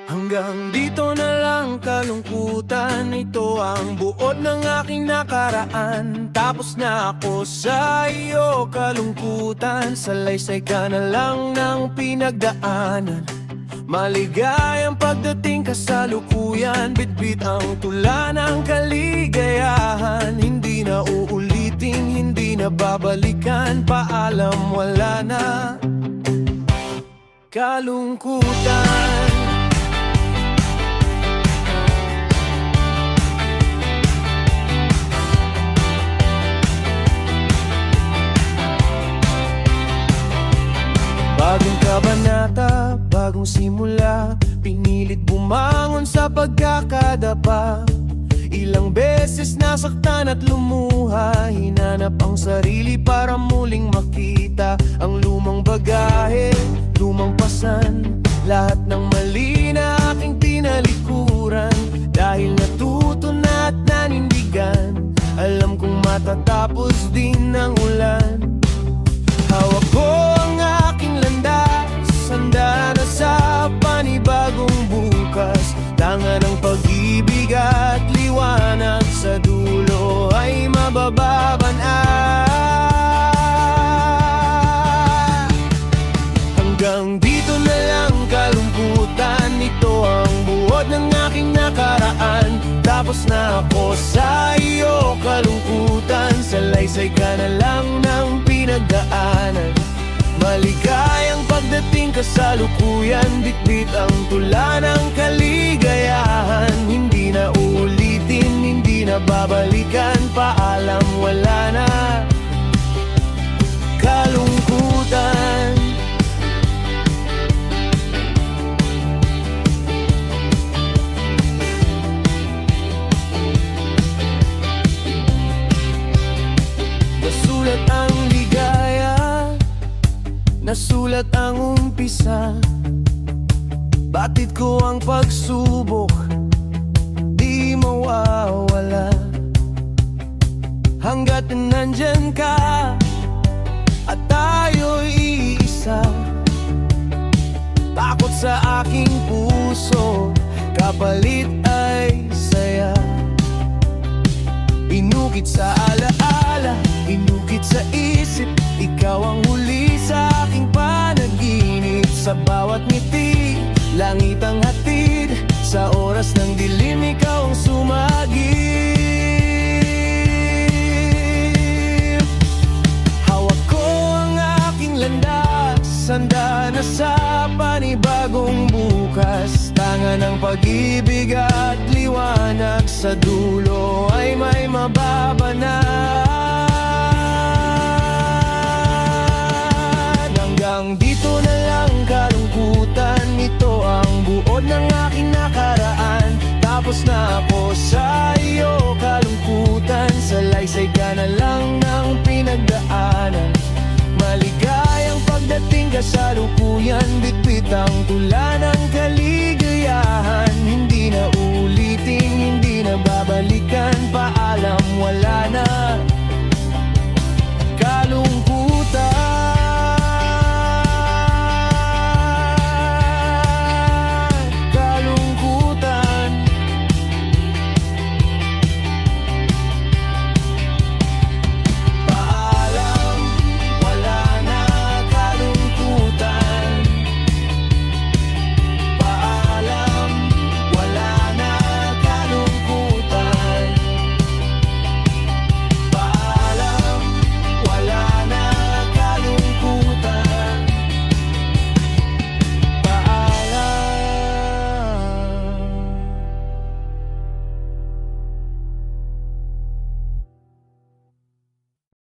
Hanggang dito na lang kalungkutan, ito ang buod ng aking nakaraan. Tapos na ako sa iyo kalungkutan, salaysay ka na lang ng pinagdaanan. Maligayang pagdating kasalukuyan, bitbit ang tula ng kaligayahan. Hindi na uulitin, hindi na babalikan, paalam wala na kalungkutan. Bagong kabanata, bagong simula, pinilit bumangon sa pagkakadapa. Ilang beses nasaktan at lumuha, hinanap ang sarili para muling makita ang lumang bagahe, lumang pasan, lahat ng mali na aking tinalikuran. Dahil natuto na at nanindigan, alam kong matatapos din ang ulan. Hawak ko ang aking landas, handa na sa panibagong bukas. Tanga ng pag-ibig at liwanag, sa dulo ay mabababanat. Hanggang dito na lang kalungkutan, ito ang buod ng aking nakaraan. Tapos na ako sa iyo kalungkutan, salaysay ka na lang ng pinagdaanan. Maligayang pagdating kasalukuyan, bitbit ang tula ng kaligayahan. Hindi na uulitin, hindi na babalikan, paalam wala na kalungkutan. Nasulat ang ligaya, nasulat ang umpisa. Batid ko ang pagsubok, di mawawala. Hanggat nandyan ka at tayo'y iisa, takot sa aking puso, kapalit ay saya. Inukit sa alaala, inukit sa isip, ikaw ang huli sa aking panaginip. Sa bawat ngiti, langit ang hatid, sa oras ng dilim, ikaw ang sumagip. Hawak ko ang aking landas, handa na sa panibagong bukas. Tanga ng pag-ibig at liwanag, sa dulo ay may mababanat. Hanggang dito na lang kalungkutan, ito ang buod ng aking nakaraan. Tapos na ako sa iyo kalungkutan, salaysay ka na lang ng pinagdaanan. Maligayang pagdating kasalukuyan, bitbit ang tula ng